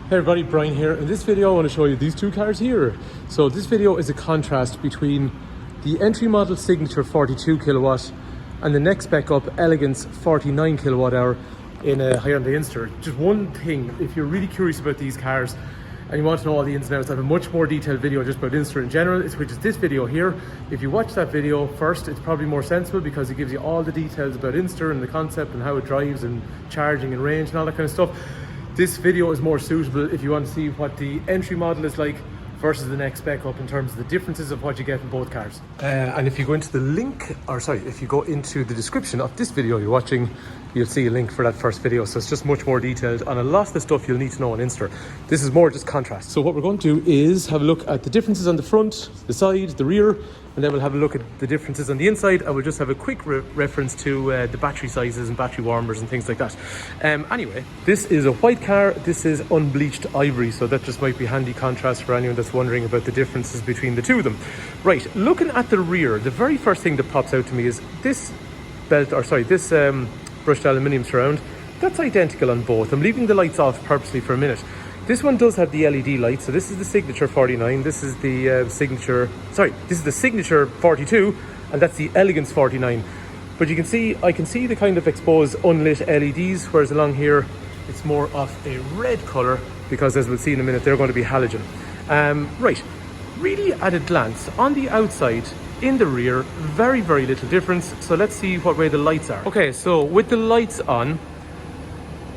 Hey everybody, Brian here. In this video I want to show you these two cars here. So this video is a contrast between the entry model Signature 42 kilowatt and the next spec up Elegance 49 kilowatt hour in a Hyundai Inster. Just one thing, if you're really curious about these cars and you want to know all the ins and outs, I have a much more detailed video just about Inster in general, which is this video here. If you watch that video first, it's probably more sensible because it gives you all the details about Inster and the concept and how it drives and charging and range and all that kind of stuff. This video is more suitable if you want to see what the entry model is like versus the next spec up in terms of the differences of what you get in both cars. And if you go into the link, if you go into the description of this video you're watching, you'll see a link for that first video. So it's just much more detailed on a lot of the stuff you'll need to know on Inster. This is more just contrast. So what we're going to do is have a look at the differences on the front, the side, the rear, and then we'll have a look at the differences on the inside, and we'll just have a quick reference to the battery sizes and battery warmers and things like that. Anyway, this is a white car, this is unbleached ivory, so that just might be handy contrast for anyone that's wondering about the differences between the two of them. Right, looking at the rear, the very first thing that pops out to me is this brushed aluminium surround. That's identical on both. I'm leaving the lights off purposely for a minute. This one does have the LED light, so this is the Signature 49, this is the Signature 42, and that's the Elegance 49. But you can see, I can see the kind of exposed unlit LEDs, whereas along here, it's more of a red colour, because as we'll see in a minute, they're going to be halogen. Right, really at a glance, on the outside, in the rear, very, very little difference. So let's see what way the lights are. Okay, so with the lights on,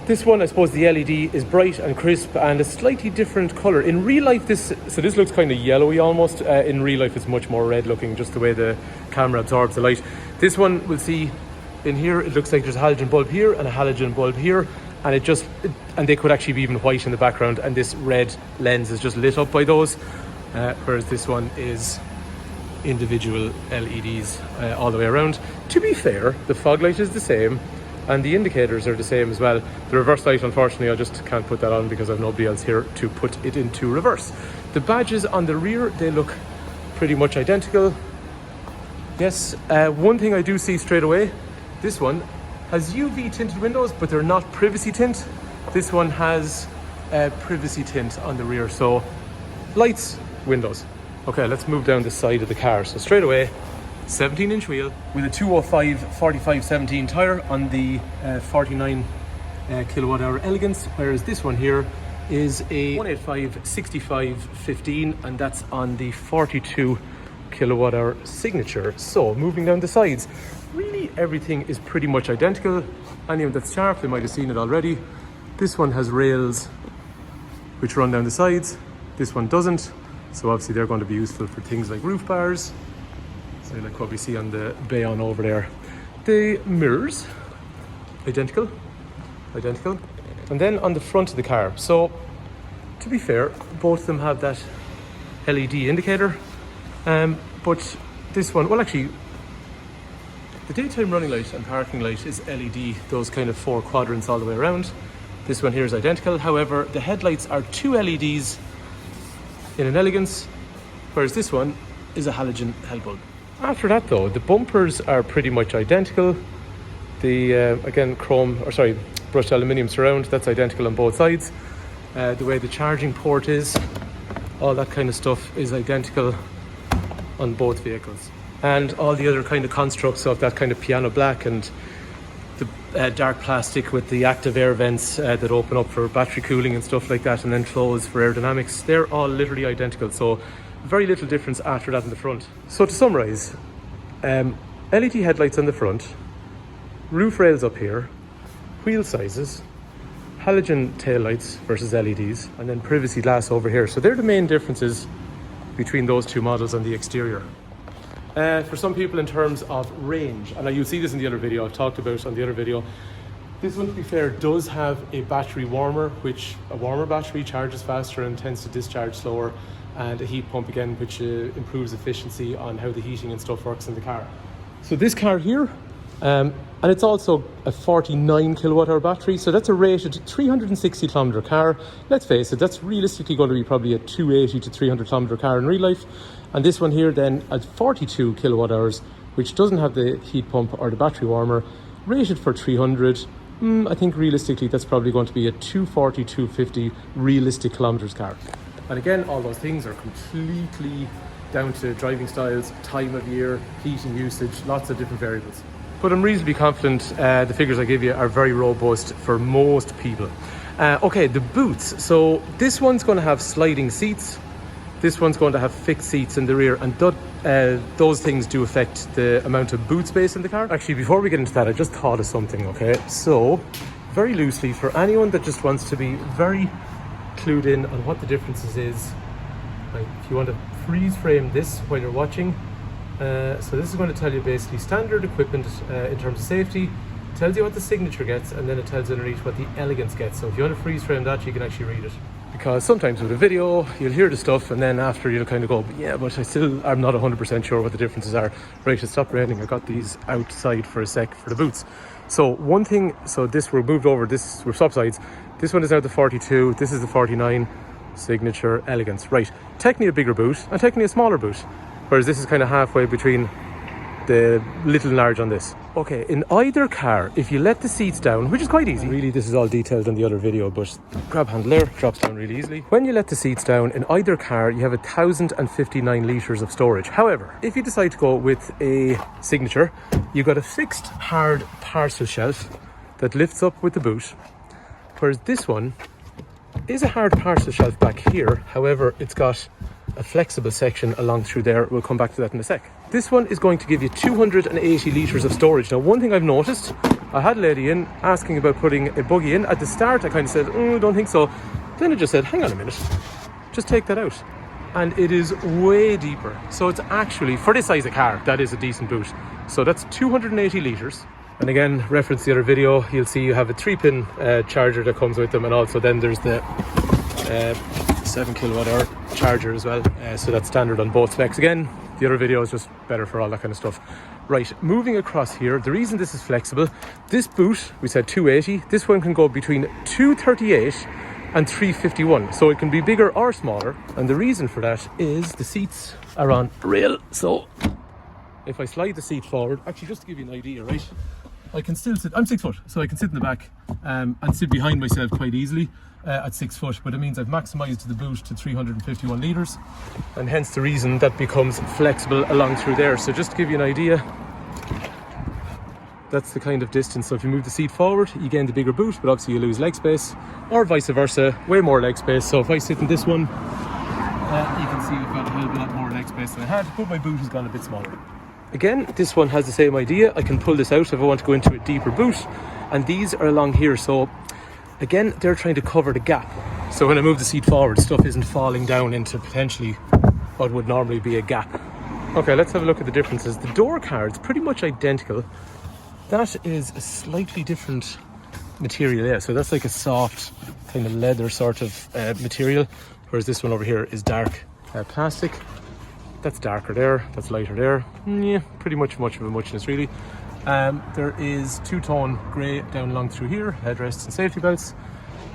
this one, I suppose the LED is bright and crisp and a slightly different colour. In real life, this looks kind of yellowy almost. In real life, it's much more red looking, just the way the camera absorbs the light. This one, we'll see in here, it looks like there's a halogen bulb here and a halogen bulb here. And and they could actually be even white in the background, and this red lens is just lit up by those. Whereas this one is individual LEDs all the way around. To be fair, the fog light is the same and the indicators are the same as well. The reverse light, unfortunately, I just can't put that on because I've nobody else here to put it into reverse. The badges on the rear, they look pretty much identical. Yes, one thing I do see straight away, this one has UV tinted windows, but they're not privacy tint. This one has privacy tint on the rear, so lights, windows. Okay, let's move down the side of the car. So straight away, 17-inch wheel with a 205/45/17 tyre on the 49 kilowatt hour Elegance, whereas this one here is a 185/65/15, and that's on the 42 kilowatt hour Signature. So moving down the sides, really everything is pretty much identical. Anyone that's sharp, they might have seen it already. This one has rails which run down the sides. This one doesn't. So obviously they're going to be useful for things like roof bars. So like what we see on the Bayonne over there. The mirrors, identical. And then on the front of the car. So to be fair, both of them have that LED indicator. But this one, well actually, the daytime running light and parking light is LED, those kind of 4 quadrants all the way around. This one here is identical. However, the headlights are 2 LEDs in an Elegance, whereas this one is a halogen hell bulb. After that though, the bumpers are pretty much identical. The again brushed aluminium surround, that's identical on both sides. The way the charging port is, all that kind of stuff is identical on both vehicles. And all the other kind of constructs of that kind of piano black and the dark plastic with the active air vents that open up for battery cooling and stuff like that, and then close for aerodynamics, they're all literally identical. So very little difference after that in the front. So to summarise, LED headlights on the front, roof rails up here, wheel sizes, halogen tail lights versus LEDs, and then privacy glass over here. So they're the main differences between those two models on the exterior. For some people in terms of range, and you'll see this in the other video, I've talked about on the other video, this one, to be fair, does have a battery warmer, which a warmer battery charges faster and tends to discharge slower, and a heat pump again, which improves efficiency on how the heating and stuff works in the car. So this car here, and it's also a 49 kilowatt hour battery, so that's a rated 360 kilometer car. Let's face it, that's realistically going to be probably a 280 to 300 kilometer car in real life. And this one here then at 42 kilowatt hours, which doesn't have the heat pump or the battery warmer, rated for 300, I think realistically that's probably going to be a 240, 250 realistic kilometers car. And again, all those things are completely down to driving styles, time of year, heating usage, lots of different variables. But I'm reasonably confident the figures I give you are very robust for most people. Okay, the boots. So this one's going to have sliding seats. This one's going to have fixed seats in the rear, and those things do affect the amount of boot space in the car. Actually, before we get into that, I just thought of something, okay? So, very loosely, for anyone that just wants to be very clued in on what the differences is, like if you want to freeze frame this while you're watching, so this is going to tell you basically standard equipment in terms of safety, tells you what the Signature gets, and then it tells you underneath what the Elegance gets. So if you want to freeze frame that, you can actually read it. Because sometimes with a video, you'll hear the stuff and then after you'll kind of go, yeah, but I'm not 100% sure what the differences are. Right, it stopped raining. I got these outside for a sec for the boots. So one thing, so this, we're moved over, this, we're swap sides. This one is now the 42, this is the 49, Signature, Elegance. Right, technically a bigger boot and technically a smaller boot. Whereas this is kind of halfway between the little and large on this. Okay, in either car, if you let the seats down, which is quite easy, really this is all detailed in the other video, but grab handle there, drops down really easily. When you let the seats down, in either car, you have 1,059 litres of storage. However, if you decide to go with a Signature, you've got a fixed hard parcel shelf that lifts up with the boot, whereas this one is a hard parcel shelf back here. However, it's got a flexible section along through there. We'll come back to that in a sec. This one is going to give you 280 litres of storage. Now, one thing I've noticed, I had a lady in asking about putting a buggy in. At the start, I kind of said, don't think so. Then I just said, hang on a minute, just take that out. And it is way deeper. So it's actually, for this size of car, that is a decent boot. So that's 280 litres. And again, reference the other video, you'll see you have a 3-pin charger that comes with them, and also then there's the 7 kilowatt hour charger as well, so that's standard on both specs. Again, the other video is just better for all that kind of stuff. Right, moving across here, the reason this is flexible, this boot, we said 280, this one can go between 238 and 351, so it can be bigger or smaller, and the reason for that is the seats are on rail. So if I slide the seat forward, actually just to give you an idea, right, I can still sit, I'm 6 foot, so I can sit in the back and sit behind myself quite easily at 6 foot, but it means I've maximised the boot to 351 litres, and hence the reason that becomes flexible along through there. So just to give you an idea, that's the kind of distance. So if you move the seat forward, you gain the bigger boot, but obviously you lose leg space, or vice versa, way more leg space. So if I sit in this one, you can see I've got a hell of a lot more leg space than I had, but my boot has gone a bit smaller. Again, this one has the same idea. I can pull this out if I want to go into a deeper boot, and these are along here. So again, they're trying to cover the gap. So when I move the seat forward, stuff isn't falling down into potentially what would normally be a gap. Okay, let's have a look at the differences. The door card's pretty much identical. That is a slightly different material, yeah. So that's like a soft kind of leather sort of material, whereas this one over here is dark plastic. That's darker there, that's lighter there. Yeah, pretty much of a muchness really. There is two-tone grey down along through here, headrests and safety belts.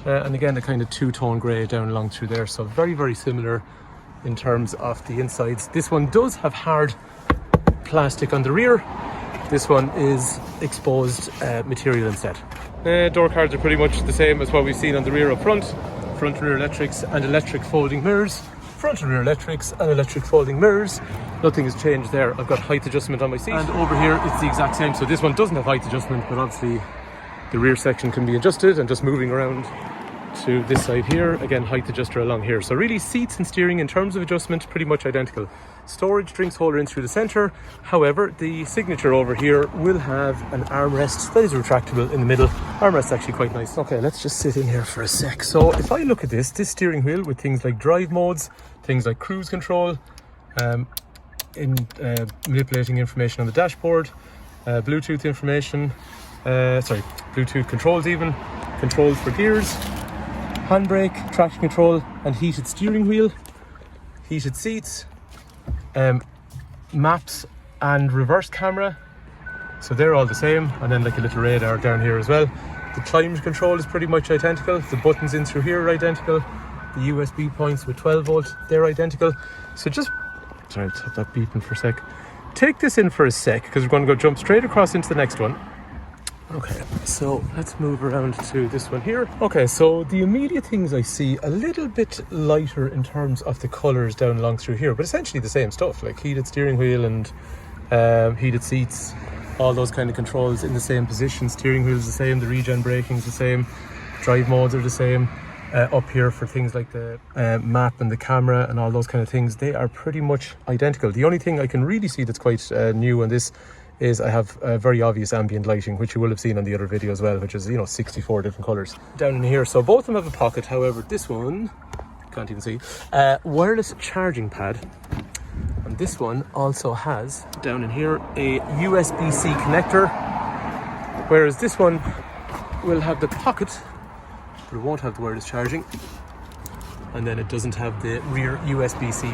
And again, a kind of two-tone grey down along through there. So very, very similar in terms of the insides. This one does have hard plastic on the rear. This one is exposed material instead. Door cards are pretty much the same as what we've seen on the rear up front. Front and rear electrics and electric folding mirrors. Front and rear electrics and electric folding mirrors. Nothing has changed there. I've got height adjustment on my seat. And over here it's the exact same. So this one doesn't have height adjustment, but obviously the rear section can be adjusted, and just moving around to this side here, again, height adjuster along here. So really seats and steering in terms of adjustment, pretty much identical. Storage drinks holder in through the center. However, the Signature over here will have an armrest that is retractable in the middle. Armrest's actually quite nice. Okay, let's just sit in here for a sec. So if I look at this steering wheel with things like drive modes, things like cruise control, manipulating information on the dashboard, Bluetooth information, Bluetooth controls even, controls for gears, handbrake, traction control, and heated steering wheel, heated seats, maps and reverse camera. So they're all the same, and then like a little radar down here as well. The climate control is pretty much identical. The buttons in through here are identical. The USB points with 12 volt, they're identical. So just, sorry, I'll stop that beeping for a sec. Take this in for a sec, because we're going to go jump straight across into the next one. Okay, so let's move around to this one here. Okay, so the immediate things I see a little bit lighter in terms of the colours down along through here, but essentially the same stuff, like heated steering wheel and heated seats, all those kind of controls in the same position. Steering wheel's the same, the regen braking's the same, drive modes are the same. Up here for things like the map and the camera and all those kind of things, they are pretty much identical. The only thing I can really see that's quite new on this is I have very obvious ambient lighting, which you will have seen on the other video as well, which is, you know, 64 different colours down in here. So both of them have a pocket. However, this one, can't even see, wireless charging pad. And this one also has, down in here, a USB-C connector, whereas this one will have the pocket, but it won't have the wireless charging. And then it doesn't have the rear USB-C.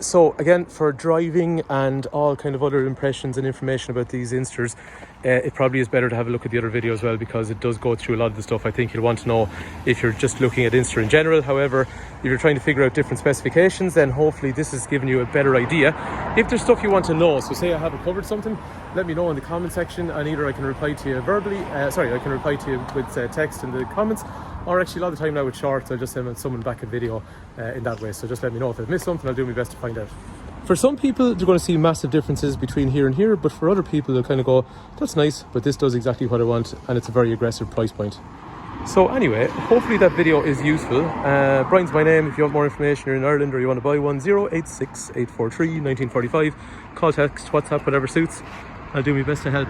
So again, for driving and all kind of other impressions and information about these Insters, it probably is better to have a look at the other video as well, because it does go through a lot of the stuff I think you'll want to know if you're just looking at Inster in general. However, if you're trying to figure out different specifications, then hopefully this has given you a better idea. If there's stuff you want to know, so say I haven't covered something, let me know in the comment section, and either I can reply to you verbally, I can reply to you with text in the comments, or actually a lot of the time now with shorts, I'll just send someone back a video in that way. So just let me know if I've missed something. I'll do my best to find out. For some people, they're going to see massive differences between here and here, but for other people, they'll kind of go, that's nice, but this does exactly what I want, and it's a very aggressive price point. So anyway, hopefully that video is useful. Brian's my name. If you want more information, you're in Ireland or you want to buy one, 086 843 1945. Call, text, WhatsApp, whatever suits. I'll do my best to help.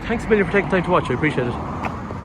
Thanks a million for taking time to watch. I appreciate it.